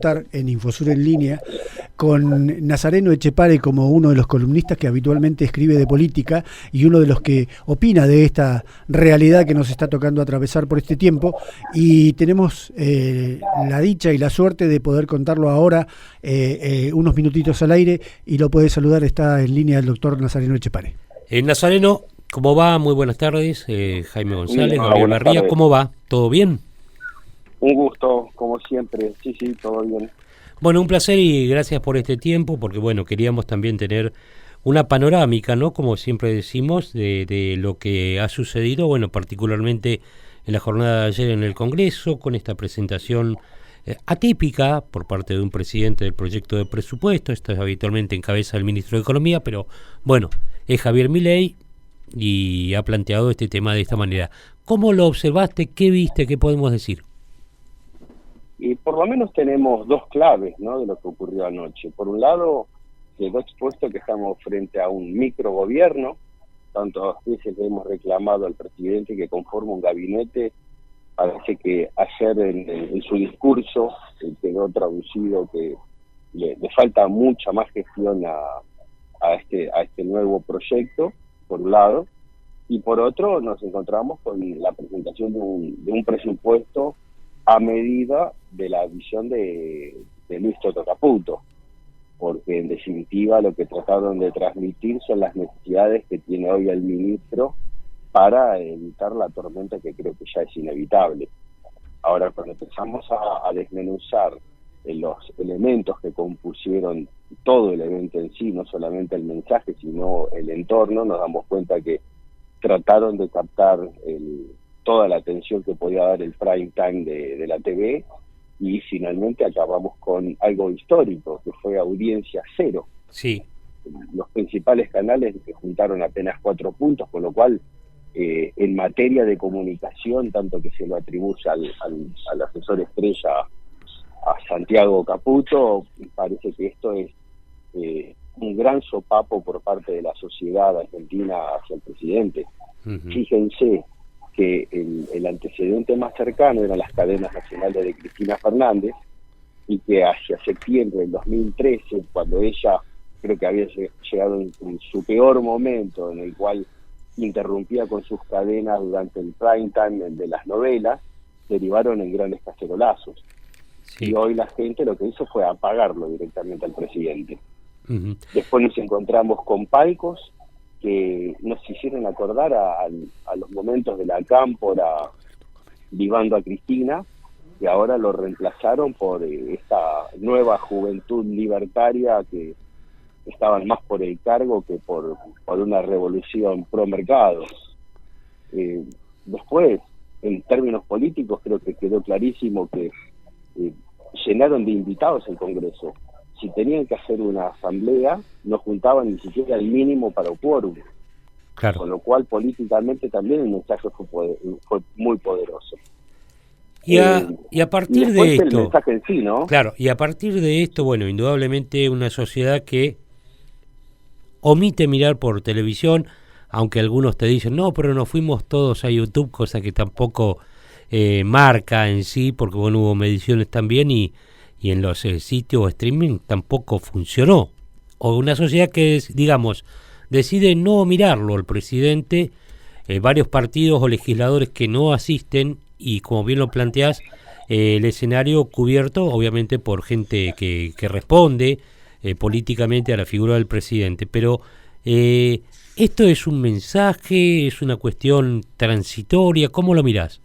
estar en Infosur en línea con Nazareno Echepare como uno de los columnistas que habitualmente escribe de política y uno de los que opina de esta realidad que nos está tocando atravesar por este tiempo, y tenemos la dicha y la suerte de poder contarlo ahora unos minutitos al aire, y lo puede saludar. Está en línea el doctor Nazareno Echepare. Nazareno, ¿cómo va? Muy buenas tardes. Jaime González, Gabriel Barría, ¿cómo va? ¿Todo bien? Un gusto, como siempre. Sí, todo bien. Bueno, un placer y gracias por este tiempo, porque bueno, queríamos también tener una panorámica, ¿no? Como siempre decimos, de lo que ha sucedido, bueno, particularmente en la jornada de ayer en el Congreso, con esta presentación atípica por parte de un presidente del proyecto de presupuesto. Esto es habitualmente en cabeza del ministro de Economía, pero bueno, es Javier Milei y ha planteado este tema de esta manera. ¿Cómo lo observaste? ¿Qué viste? ¿Qué podemos decir? Y por lo menos tenemos dos claves, ¿no?, de lo que ocurrió anoche. Por un lado, quedó expuesto que estamos frente a un microgobierno. Tantas veces le hemos reclamado al presidente que conforme un gabinete. Parece que ayer en su discurso quedó traducido que le falta mucha más gestión a este nuevo proyecto, por un lado, y por otro nos encontramos con la presentación de un presupuesto a medida de la visión de Luis Toto Caputo, porque en definitiva lo que trataron de transmitir son las necesidades que tiene hoy el ministro para evitar la tormenta que creo que ya es inevitable. Ahora, cuando empezamos a desmenuzar los elementos que compusieron todo el evento en sí, no solamente el mensaje, sino el entorno, nos damos cuenta que trataron de captar toda la atención que podía dar el prime time de la TV, y finalmente acabamos con algo histórico, que fue audiencia cero. Sí. Los principales canales que juntaron apenas 4 puntos, con lo cual en materia de comunicación, tanto que se lo atribuye al asesor estrella, a Santiago Caputo, parece que esto es un gran sopapo por parte de la sociedad argentina hacia el presidente. Uh-huh. Fíjense que el antecedente más cercano eran las cadenas nacionales de Cristina Fernández, y que hacia septiembre del 2013, cuando ella creo que había llegado en su peor momento, en el cual interrumpía con sus cadenas durante el prime time de las novelas, derivaron en grandes cacerolazos. Sí. Y hoy la gente lo que hizo fue apagarlo directamente al presidente. Uh-huh. Después nos encontramos con palcos que nos hicieron acordar a los momentos de la Cámpora vivando a Cristina, y ahora lo reemplazaron por esta nueva juventud libertaria que estaban más por el cargo que por una revolución pro mercados. Después, en términos políticos, creo que quedó clarísimo que llenaron de invitados el Congreso. Si tenían que hacer una asamblea, no juntaban ni siquiera el mínimo para un quórum. Claro. Con lo cual, políticamente también el mensaje fue muy poderoso. Y a partir de esto, el mensaje en sí, ¿no? Claro, y a partir de esto, bueno, indudablemente una sociedad que omite mirar por televisión, aunque algunos te dicen, no, pero nos fuimos todos a YouTube, cosa que tampoco marca en sí, porque bueno, hubo mediciones también y en los sitios streaming tampoco funcionó. O una sociedad que, digamos, decide no mirarlo al presidente, varios partidos o legisladores que no asisten, y como bien lo planteás, el escenario cubierto obviamente por gente que responde políticamente a la figura del presidente. Pero ¿esto es un mensaje, es una cuestión transitoria? ¿Cómo lo mirás?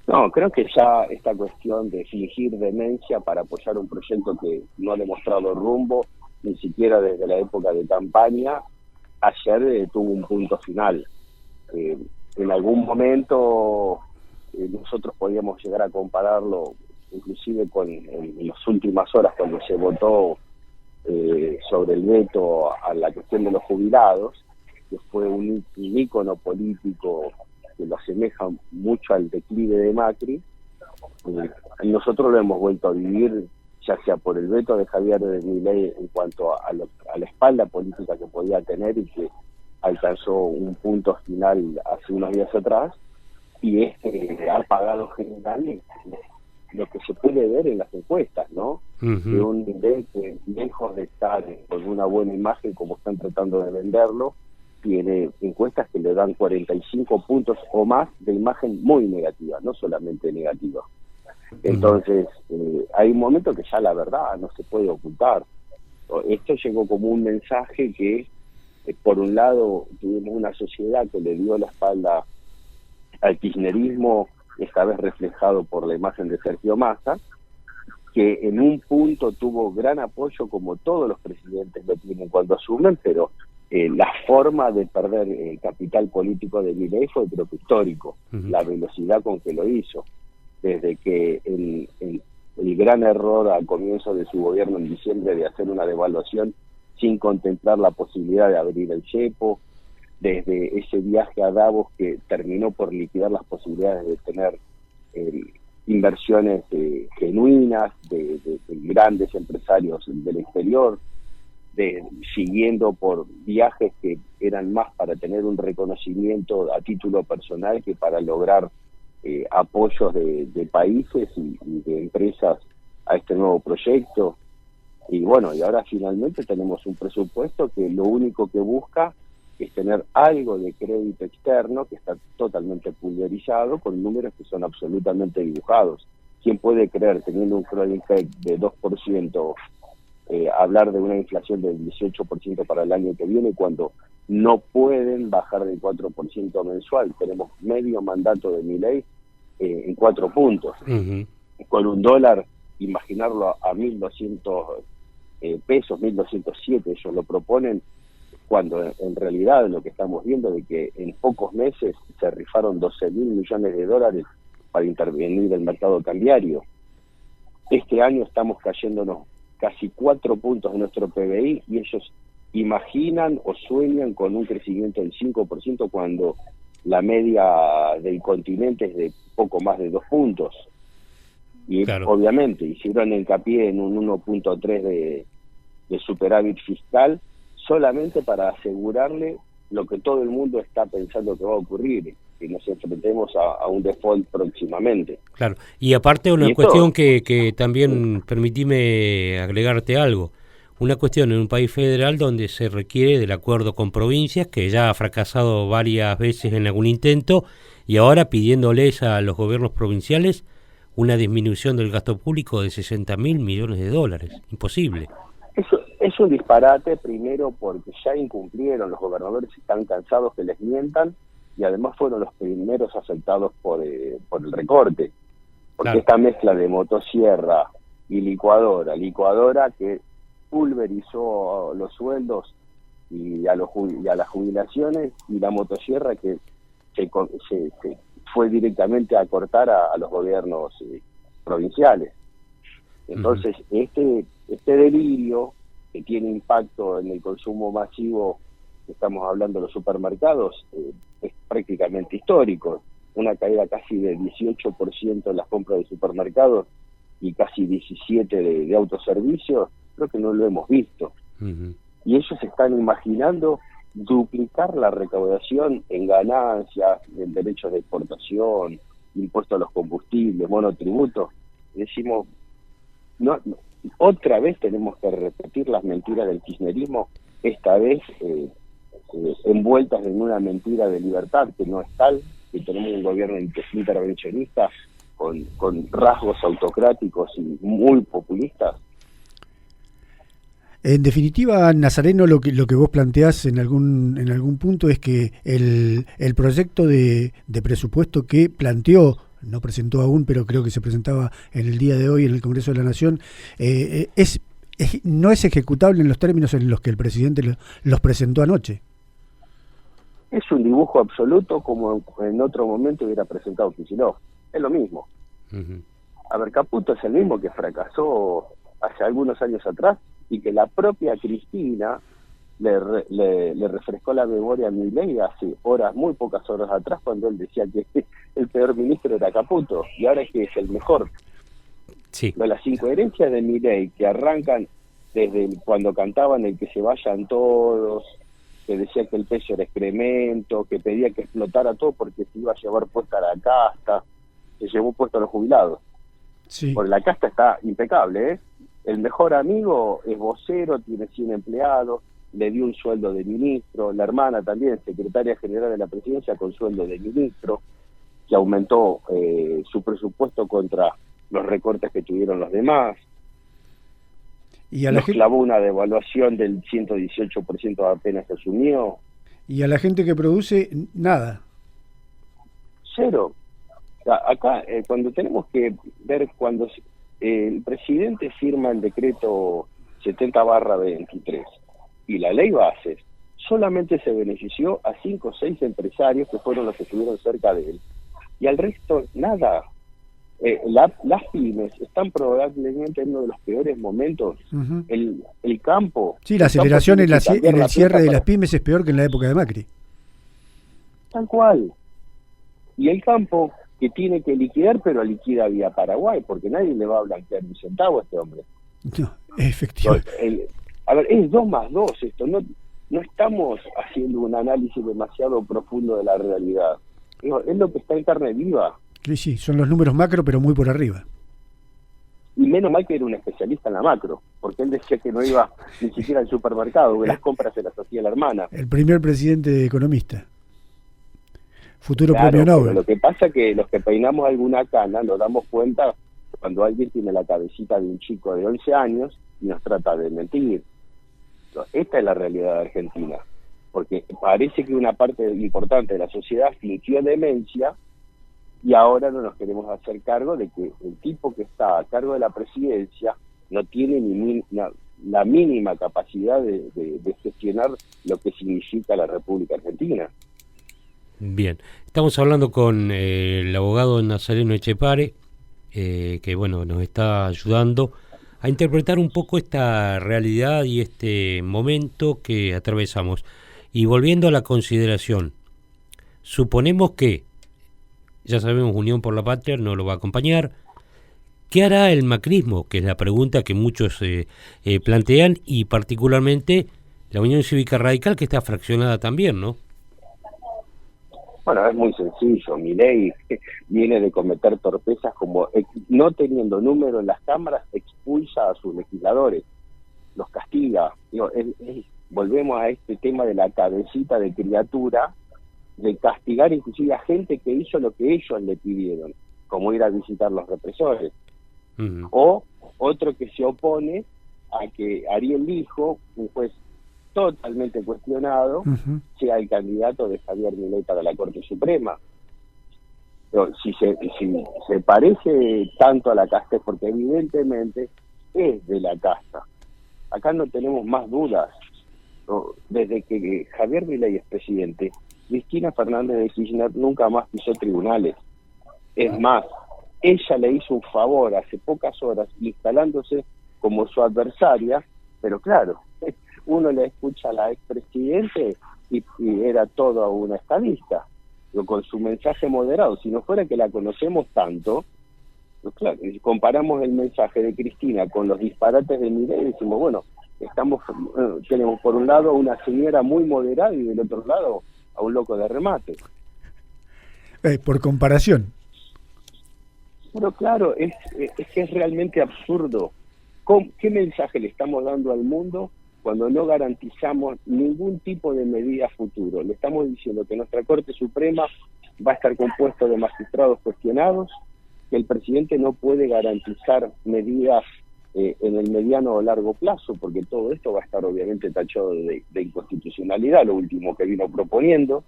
No, creo que ya esta cuestión de fingir demencia para apoyar un proyecto que no ha demostrado rumbo, ni siquiera desde la época de campaña, ayer tuvo un punto final. En algún momento nosotros podíamos llegar a compararlo inclusive con en las últimas horas, cuando se votó sobre el veto a la cuestión de los jubilados, que fue un ícono político que lo asemeja mucho al declive de Macri. Nosotros lo hemos vuelto a vivir, ya sea por el veto de Javier Milei en cuanto a la espalda política que podía tener y que alcanzó un punto final hace unos días atrás, y apagado general lo que se puede ver en las encuestas, ¿no? Ujú. De un nivel que, lejos de estar con una buena imagen como están tratando de venderlo, tiene encuestas que le dan 45 puntos o más de imagen muy negativa, no solamente negativa. Entonces, hay un momento que ya la verdad no se puede ocultar. Esto llegó como un mensaje que, por un lado, tuvimos una sociedad que le dio la espalda al kirchnerismo, esta vez reflejado por la imagen de Sergio Massa, que en un punto tuvo gran apoyo, como todos los presidentes lo tienen cuando asumen, pero la forma de perder capital político de Milei fue, creo que, histórico, la velocidad con que lo hizo, desde que el gran error al comienzo de su gobierno en diciembre de hacer una devaluación sin contemplar la posibilidad de abrir el cepo, desde ese viaje a Davos que terminó por liquidar las posibilidades de tener inversiones genuinas de grandes empresarios del exterior, siguiendo por viajes que eran más para tener un reconocimiento a título personal que para lograr apoyos de países y de empresas a este nuevo proyecto. Y bueno, y ahora finalmente tenemos un presupuesto que lo único que busca es tener algo de crédito externo que está totalmente pulverizado, con números que son absolutamente dibujados. ¿Quién puede creer, teniendo un credit de 2%, hablar de una inflación del 18% para el año que viene, cuando no pueden bajar del 4% mensual? Tenemos medio mandato de Milei en 4 puntos. Con un dólar, imaginarlo a 1.200 pesos, 1.207, ellos lo proponen, cuando en realidad lo que estamos viendo de que en pocos meses se rifaron 12.000 millones de dólares para intervenir el mercado cambiario. Este año estamos cayéndonos casi 4 puntos de nuestro PBI y ellos imaginan o sueñan con un crecimiento del 5% cuando la media del continente es de poco más de 2 puntos. Y claro, obviamente hicieron hincapié en un 1.3 de superávit fiscal, solamente para asegurarle lo que todo el mundo está pensando que va a ocurrir, que nos enfrentemos a un default próximamente. Claro, y aparte una cuestión que también, permitime agregarte algo, una cuestión en un país federal donde se requiere del acuerdo con provincias, que ya ha fracasado varias veces en algún intento, y ahora pidiéndoles a los gobiernos provinciales una disminución del gasto público de 60.000 millones de dólares. Imposible. Eso es un disparate, primero porque ya incumplieron, los gobernadores están cansados que les mientan y además fueron los primeros afectados por el recorte, porque claro, esta mezcla de motosierra y licuadora que pulverizó los sueldos y a las jubilaciones, y la motosierra que se fue directamente a cortar a los gobiernos provinciales. Entonces, este delirio que tiene impacto en el consumo masivo, estamos hablando de los supermercados, es prácticamente histórico. Una caída casi de 18% en las compras de supermercados y casi 17% de autoservicios, creo que no lo hemos visto. Y ellos están imaginando duplicar la recaudación en ganancias, en derechos de exportación, impuestos a los combustibles, monotributos. Decimos, no, otra vez tenemos que repetir las mentiras del kirchnerismo, esta vez envueltas en una mentira de libertad que no es tal, que tenemos un gobierno intervencionista con rasgos autocráticos y muy populistas. En definitiva, Nazareno, lo que vos planteás en algún punto es que el proyecto de presupuesto que planteó, no presentó aún, pero creo que se presentaba en el día de hoy en el Congreso de la Nación, no es ejecutable en los términos en los que el presidente los presentó anoche. Es un dibujo absoluto como en otro momento hubiera presentado Kicillof. Es lo mismo. A ver, Caputo es el mismo que fracasó hace algunos años atrás y que la propia Cristina le refrescó la memoria a Milei hace muy pocas horas atrás, cuando él decía que el peor ministro era Caputo, y ahora es que es el mejor. Sí. Las incoherencias de Milei, que arrancan desde cuando cantaban el que se vayan todos, que decía que el peso era excremento, que pedía que explotara todo porque se iba a llevar puesta la casta, se llevó puesto a los jubilados. Sí. Porque la casta está impecable, ¿eh? El mejor amigo es vocero, tiene 100 empleados, le dio un sueldo de ministro, la hermana también, secretaria general de la presidencia con sueldo de ministro, que aumentó su presupuesto contra los recortes que tuvieron los demás. Y a Nos clavó una devaluación del 118% apenas se asumió. Y a la gente que produce, nada. Cero. Acá, cuando tenemos que ver, cuando el presidente firma el decreto 70/23 y la ley bases, solamente se benefició a 5 o 6 empresarios que fueron los que estuvieron cerca de él. Y al resto, nada. Las pymes están probablemente en uno de los peores momentos. Uh-huh. El campo... Sí, la aceleración en el cierre de las para... pymes es peor que en la época de Macri. Tal cual. Y el campo que tiene que liquidar, pero liquida vía Paraguay, porque nadie le va a blanquear un centavo a este hombre. No, efectivamente. A ver, es 2 más 2 esto. No estamos haciendo un análisis demasiado profundo de la realidad. Es lo que está en carne viva. Sí, son los números macro, pero muy por arriba. Y menos mal que era un especialista en la macro, porque él decía que no iba ni siquiera al supermercado, que las compras se las hacía la hermana. El primer presidente economista. Futuro Claro, premio Nobel. Lo que pasa es que los que peinamos alguna cana nos damos cuenta cuando alguien tiene la cabecita de un chico de 11 años y nos trata de mentir. Esta es la realidad de Argentina, porque parece que una parte importante de la sociedad fingió demencia y ahora no nos queremos hacer cargo de que el tipo que está a cargo de la presidencia no tiene la mínima capacidad de gestionar lo que significa la República Argentina. Bien, estamos hablando con el abogado Nazareno Etchepare, que bueno, nos está ayudando a interpretar un poco esta realidad y este momento que atravesamos. Y volviendo a la consideración, suponemos que, ya sabemos, Unión por la Patria no lo va a acompañar. ¿Qué hará el macrismo? Que es la pregunta que muchos plantean, y particularmente la Unión Cívica Radical, que está fraccionada también, ¿no? Bueno, es muy sencillo. Milei viene de cometer torpezas como no teniendo número en las cámaras, expulsa a sus legisladores, los castiga. Volvemos a este tema de la cabecita de criatura, de castigar inclusive a gente que hizo lo que ellos le pidieron, como ir a visitar los represores. Uh-huh. O otro que se opone a que Ariel Lijo, un juez totalmente cuestionado, uh-huh, sea el candidato de Javier Milei para la Corte Suprema. Pero si se parece tanto a la casta, porque evidentemente es de la casta. Acá no tenemos más dudas. ¿No? Desde que Javier Milei es presidente, Cristina Fernández de Kirchner nunca más pisó tribunales. Es más, ella le hizo un favor hace pocas horas instalándose como su adversaria, pero claro, uno le escucha a la expresidente y era toda una estadista, pero con su mensaje moderado. Si no fuera que la conocemos tanto, pues claro, comparamos el mensaje de Cristina con los disparates de Milei y decimos, bueno, tenemos por un lado una señora muy moderada y del otro lado a un loco de remate. Por comparación. Pero claro, es que es realmente absurdo. ¿Qué mensaje le estamos dando al mundo cuando no garantizamos ningún tipo de medida futuro? Le estamos diciendo que nuestra Corte Suprema va a estar compuesto de magistrados cuestionados, que el presidente no puede garantizar medidas en el mediano o largo plazo, porque todo esto va a estar obviamente tachado de inconstitucionalidad, lo último que vino proponiendo.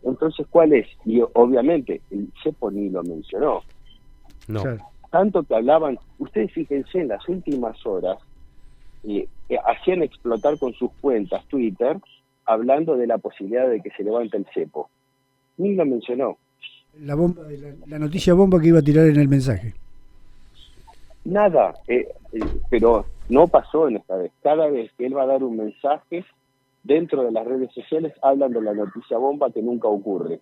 Entonces, ¿cuál es? Y obviamente el CEPO ni lo mencionó. No. Tanto que hablaban, ustedes fíjense, en las últimas horas, hacían explotar con sus cuentas Twitter, hablando de la posibilidad de que se levante el CEPO. Ni lo mencionó. La noticia bomba que iba a tirar en el mensaje. Nada, pero no pasó en esta vez. Cada vez que él va a dar un mensaje, dentro de las redes sociales hablan de la noticia bomba que nunca ocurre.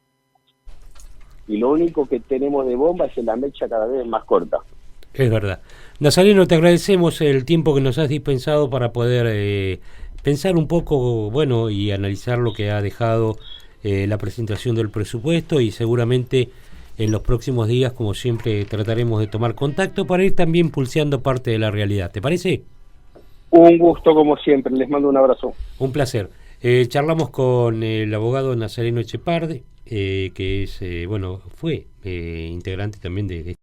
Y lo único que tenemos de bomba es la mecha cada vez más corta. Es verdad. Nazareno, te agradecemos el tiempo que nos has dispensado para poder pensar un poco, bueno, y analizar lo que ha dejado la presentación del presupuesto, y seguramente en los próximos días, como siempre, trataremos de tomar contacto para ir también pulseando parte de la realidad. ¿Te parece? Un gusto como siempre, les mando un abrazo. Un placer. Charlamos con el abogado Nazareno Etxepare, que es, fue integrante también de